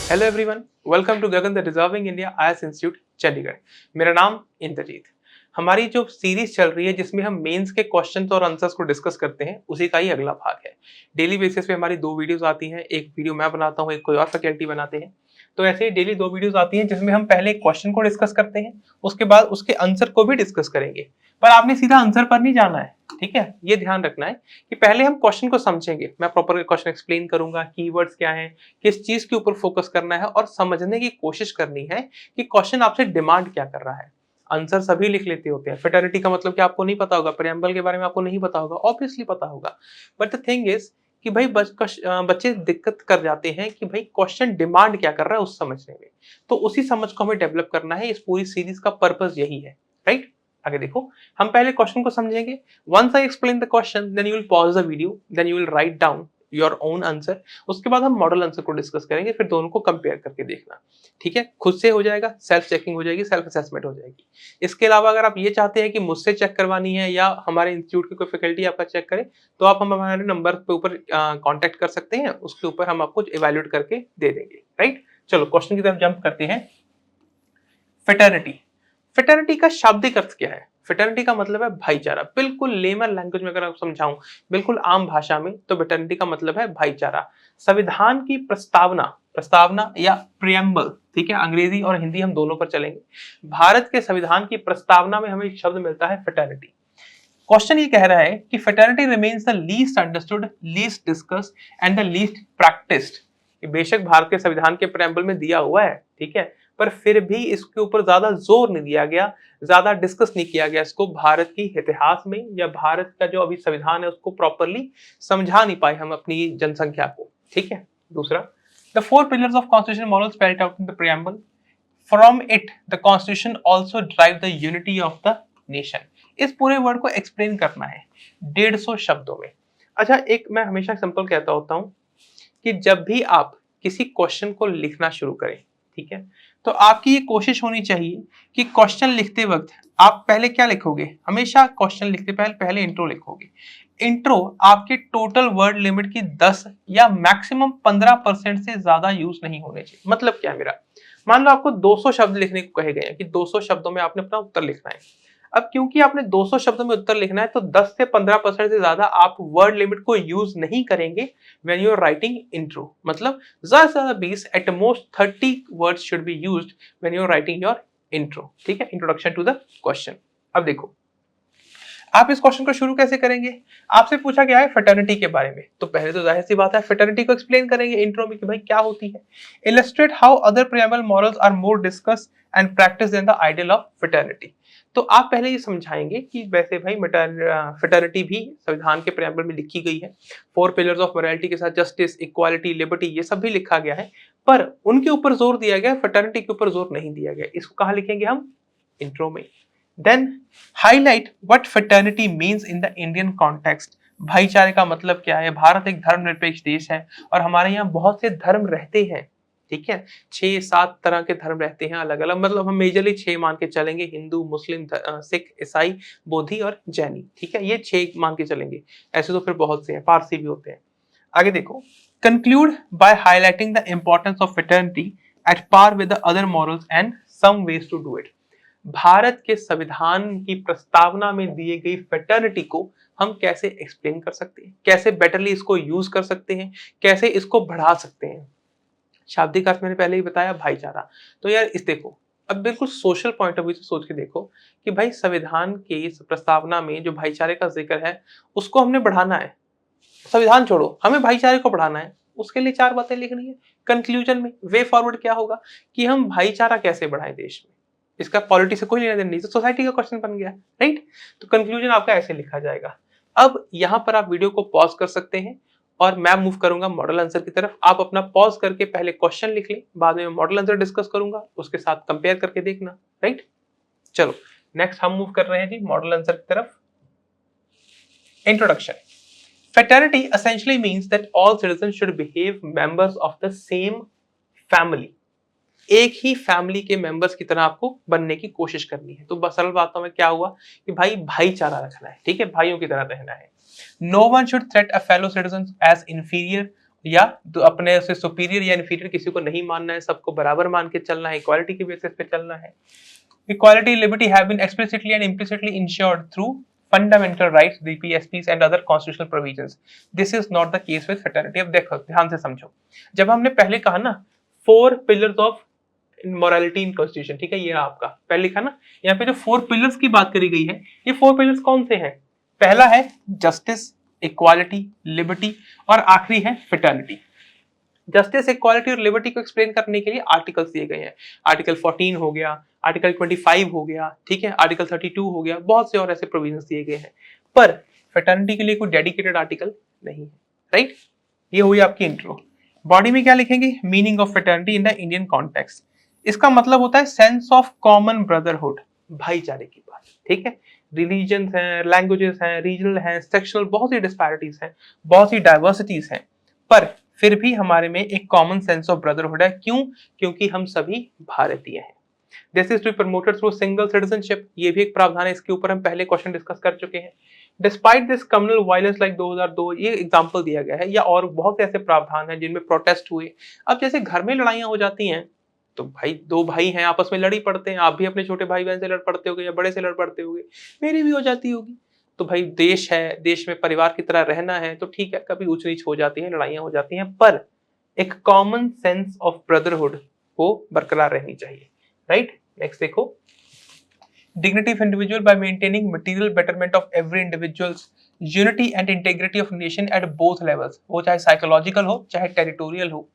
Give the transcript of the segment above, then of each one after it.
Hello everyone, welcome to Gagan the deserving India IAS institute Chandigarh. मेरा नाम इंद्रजीत। हमारी जो सीरीज चल रही है जिसमें हम मेंस के क्वेश्चंस और आंसर्स को डिस्कस करते हैं, उसी का ही अगला भाग है। डेली बेसिस पे हमारी दो वीडियोस आती हैं, एक वीडियो मैं बनाता हूँ, एक कोई और फैकल्टी बनाते हैं। तो ऐसे ही डेली दो वीडियोस आती हैं जिसमें हम पहले एक क्वेश्चन को डिस्कस करते हैं, उसके बाद उसके आंसर को भी डिस्कस करेंगे। पर आपने सीधा आंसर पर नहीं जाना है, ठीक है? ये ध्यान रखना है कि पहले हम क्वेश्चन को समझेंगे। मैं प्रॉपर क्वेश्चन एक्सप्लेन करूंगा, कीवर्ड्स क्या हैं, किस चीज के ऊपर फोकस करना है और समझने की कोशिश करनी है कि क्वेश्चन आपसे डिमांड क्या कर रहा है। आंसर सभी लिख लेते होते हैं। फेटर्निटी का मतलब कि आपको नहीं पता होगा, प्रेम्बल के बारे में आपको नहीं पता होगा, ऑब्वियसली पता होगा। बट द थिंग इज कि भाई बच्चे दिक्कत कर जाते हैं कि भाई क्वेश्चन डिमांड क्या कर रहा है उस समझने में। तो उसी समझ को हमें डेवलप करना है। इस पूरी सीरीज का पर्पस यही है, राइट? आगे देखो, हम पहले क्वेश्चन को समझेंगे। Once I explain the question, then you will pause the video, then you will write down your own answer. उसके बाद हम मॉडल आंसर को डिस्कस करेंगे, फिर दोनों को कंपेयर करके देखना, ठीक है? खुद से हो जाएगा, सेल्फ चेकिंग हो जाएगी, सेल्फ असेसमेंट हो जाएगी। इसके अलावा अगर आप ये चाहते हैं कि मुझसे चेक करवानी है या हमारे इंस्टीट्यूट की कोई फैकल्टी आपका चेक करे, तो आप हम हमारे नंबर पे ऊपर कॉन्टेक्ट कर सकते हैं। उसके ऊपर हम आपको इवेल्युएट करके दे देंगे, राइट? चलो क्वेश्चन की तरफ जंप करते हैं। फेटर्निटी। फेटर्निटी का शाब्दिक अर्थ क्या है? फेटर्निटी का मतलब है भाईचारा। बिल्कुल लेमन लैंग्वेज में अगर आप समझाऊं, बिल्कुल आम भाषा में, तो फेटर्निटी का मतलब है भाईचारा। संविधान की प्रस्तावना, प्रस्तावना या प्रियम्बल, ठीक है? अंग्रेजी और हिंदी हम दोनों पर चलेंगे। भारत के संविधान की प्रस्तावना में हमें एक शब्द मिलता है फेटर्निटी। क्वेश्चन ये कह रहा है कि fraternity remains the least understood, least discussed and the least practised. बेशक भारत के संविधान के प्रेम्बल में दिया हुआ है, ठीक है, पर फिर भी इसके ऊपर ज्यादा जोर नहीं दिया गया, ज्यादा डिस्कस नहीं किया गया इसको भारत की इतिहास में, या भारत का जो अभी संविधान है उसको प्रॉपरली समझा नहीं पाए हम अपनी जनसंख्या को, ठीक है? दूसरा, the four pillars of constitution moral spelled out in the preamble, from it the constitution also drive the unity of the nation. इस पूरे वर्ड को एक्सप्लेन करना है 150 शब्दों में। अच्छा, एक मैं हमेशा सिंपल कहता होता हूं कि जब भी आप किसी क्वेश्चन को लिखना शुरू करें, ठीक है, तो आपकी ये कोशिश होनी चाहिए कि क्वेश्चन लिखते वक्त आप पहले क्या लिखोगे? हमेशा क्वेश्चन लिखते पहले पहले इंट्रो लिखोगे। इंट्रो आपके टोटल वर्ड लिमिट की 10 या मैक्सिमम 15% से ज्यादा यूज नहीं होने चाहिए। मतलब क्या मेरा? मान लो आपको 200 शब्द लिखने को कहे गए हैं कि 200 शब्दों में आपने अपना उत्तर लिखना है। अब क्योंकि आपने 200 शब्दों में उत्तर लिखना है, तो 10 से 15% से ज्यादा आप वर्ड लिमिट को यूज नहीं करेंगे when you are writing intro. मतलब ज्यादा से ज्यादा 20, at most 30 words should be used when you are writing your intro, ठीक है? Introduction to the question. अब देखो, आप इस क्वेश्चन को शुरू कैसे करेंगे? आपसे पूछा गया है फेटर्निटी के बारे में, तो पहले तो जाहिर सी बात है फेटर्निटी को एक्सप्लेन करेंगे इंट्रो में कि भाई क्या होती है। Illustrate how other preamble morals are more discuss and practice then the ideal of fraternity. तो आप पहले ये समझाएंगे कि वैसे भाई फेटर्निटी भी संविधान के प्रीएम्बल में लिखी गई है। 4 पिलर्स ऑफ मोरालिटी के साथ जस्टिस, इक्वालिटी, लिबर्टी, ये सब भी लिखा गया है, पर उनके ऊपर जोर दिया गया, फेटर्निटी के ऊपर जोर नहीं दिया गया। इसको कहाँ लिखेंगे हम? इंट्रो में। Then highlight what fraternity means in the Indian context। भाईचारे का मतलब क्या है? भारत एक धर्मनिरपेक्ष देश है और हमारे यहाँ बहुत से धर्म रहते हैं, ठीक है? 6-7 तरह के धर्म रहते हैं अलग अलग, मतलब हम मेजरली 6 मान के चलेंगे, हिंदू, मुस्लिम, सिख, ईसाई, बोधी और जैनी, ठीक है? ये 6 मान के चलेंगे। ऐसे तो फिर बहुत से हैं, पारसी भी होते हैं। आगे देखो, conclude by highlighting the importance of fraternity at par with the other morals and some ways to do it। Bharat के संविधान की प्रस्तावना में दी गई फेटर्निटी को हम कैसे एक्सप्लेन कर सकते हैं, कैसे बेटरली इसको यूज कर सकते हैं, कैसे इसको बढ़ा सकते हैं। शाब्दिक अर्थ मैंने पहले ही बताया, भाईचारा। तो यार इस देखो, अब बिल्कुल सोशल पॉइंट ऑफ व्यू से सोच के देखो कि भाई संविधान के इस प्रस्तावना में जो भाईचारे का जिक्र है उसको हमने बढ़ाना है। संविधान छोड़ो, हमें भाईचारे को बढ़ाना है, उसके लिए 4 बातें लिखनी है। कंक्लूजन में वे फॉरवर्ड क्या होगा कि हम भाईचारा कैसे बढ़ाएं देश में। इसका पॉलिटी से कोई लेना देना नहीं, तो सोसाइटी का क्वेश्चन बन गया, राइट? तो कंक्लूजन आपका ऐसे लिखा जाएगा। अब यहां पर आप वीडियो को पॉज कर सकते हैं और मैं मूव करूंगा मॉडल आंसर की तरफ। आप अपना पॉज करके पहले क्वेश्चन लिख लें, बाद में मॉडल आंसर डिस्कस करूंगा, उसके साथ कंपेयर करके देखना, राइट? चलो नेक्स्ट हम मूव कर रहे हैं जी मॉडल आंसर की तरफ। Introduction. Fraternity essentially means that all citizens should behave members of the same family। एक ही फैमिली के मेंबर्स की तरह आपको बनने की कोशिश करनी है। तो बस सरल बातों में क्या हुआ कि भाई भाईचारा रखना है, ठीक है? भाइयों की तरह रहना है। No one should threat a fellow citizen as inferior या तो अपने से सुपीरियर या इन्फीरियर किसी को नहीं मानना है, सबको बराबर मान के चलना है, इक्वालिटी के बेसिस पे चलना है। Equality, liberty have been explicitly and implicitly ensured through fundamental rights, DPSPs and other constitutional provisions. This is not the case with fraternity. अब देखो ध्यान से समझो, जब हमने पहले कहा ना 4 pillars of morality in constitution, ठीक है, ये आपका पहले लिखा ना, यहाँ पे जो 4 pillars की बात करी गई है, ये 4 pillars कौन से हैं? पहला है जस्टिस, इक्वालिटी, लिबर्टी और आखिरी है फ्रेटर्निटी। जस्टिस, इक्वालिटी और लिबर्टी को एक्सप्लेन करने के लिए आर्टिकल्स दिए गए हैं। आर्टिकल 14 हो गया, आर्टिकल 25 हो गया, ठीक है, आर्टिकल 32 हो गया, बहुत से और ऐसे प्रोविजंस दिए गए हैं, पर फ्रेटर्निटी के लिए कोई डेडिकेटेड आर्टिकल नहीं है, राइट। ये हुई आपकी इंट्रो। बॉडी में क्या लिखेंगे? Meaning of fraternity in the Indian context. इसका मतलब होता है सेंस ऑफ कॉमन ब्रदरहुड, भाईचारे की बात, ठीक है। रिलीजन हैं, लैंग्वेजेस हैं, रीजनल हैं, सेक्शनल, बहुत सी डिस्पैरिटीज हैं, बहुत सी डाइवर्सिटीज हैं, पर फिर भी हमारे में एक कॉमन सेंस ऑफ ब्रदरहुड है। क्यों? क्योंकि हम सभी भारतीय हैं। This is to be promoted through single citizenship, ये भी एक प्रावधान है, इसके ऊपर हम पहले क्वेश्चन डिस्कस कर चुके हैं। Despite this communal violence like 2002, ये एग्जांपल दिया गया है, या और बहुत से ऐसे प्रावधान हैं जिनमें प्रोटेस्ट हुए। अब जैसे घर में लड़ाइयां हो जाती हैं, तो भाई 2 भाई हैं आपस में लड़ ही पड़ते हैं, आप भी अपने छोटे भाई बहन से लड़ पड़ते होगे या बड़े से लड़ पड़ते होगे, मेरी भी हो जाती होगी। तो भाई देश है, देश में परिवार की तरह रहना है, तो ठीक है, कभी ऊंच नीच हो जाती है, लड़ाइयां हो जाती हैं, पर एक कॉमन सेंस ऑफ ब्रदरहुड को बरकरार रहनी चाहिए, राइट। नेक्स्ट देखो, dignity of individual by maintaining material betterment of every individual's unity and integrity of nation at both levels, वो चाहे साइकोलॉजिकल हो चाहे टेरिटोरियल हो।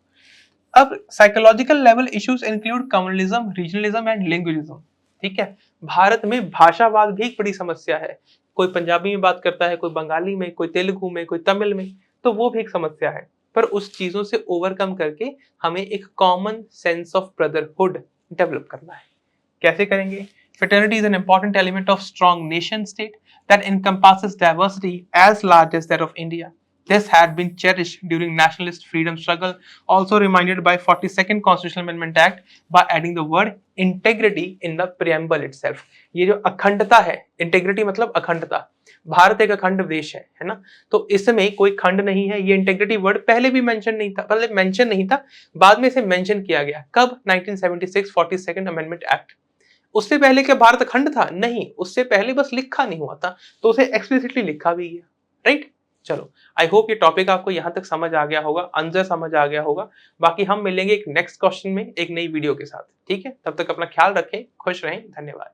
अब psychological level issues include communalism, regionalism and linguism, ठीक है। भारत में भाषावाद भी एक बड़ी समस्या है, कोई पंजाबी में बात करता है, कोई बंगाली में, कोई तेलुगु में, कोई तमिल में, तो वो भी एक समस्या है, पर उस चीजों से ओवरकम करके हमें एक common sense of brotherhood develop करना है। कैसे करेंगे? Fraternity is an important element of strong nation state that encompasses diversity as large as that of India. This had been cherished during nationalist freedom struggle, also reminded by 42nd Constitutional Amendment Act by adding the word integrity in the preamble itself. ये जो अखंडता है, integrity मतलब अखंडता, भारत एक अखंड देश है ना, तो इसमें कोई खंड नहीं है। ये इंटेग्रिटी वर्ड पहले भी मेंशन नहीं था, पहले मेंशन नहीं था, बाद में इसे मेंशन किया गया। कब? 1976 42nd अमेंडमेंट एक्ट। उससे पहले क्या भारत अखंड था? नहीं, उससे पहले बस लिखा नहीं हुआ था, तो उसे एक्सप्लिसिटली लिखा भी गया, राइट। चलो, आई होप ये टॉपिक आपको यहाँ तक समझ आ गया होगा, आंसर समझ आ गया होगा। बाकी हम मिलेंगे एक नेक्स्ट क्वेश्चन में एक नई वीडियो के साथ, ठीक है। तब तक अपना ख्याल रखें, खुश रहें, धन्यवाद।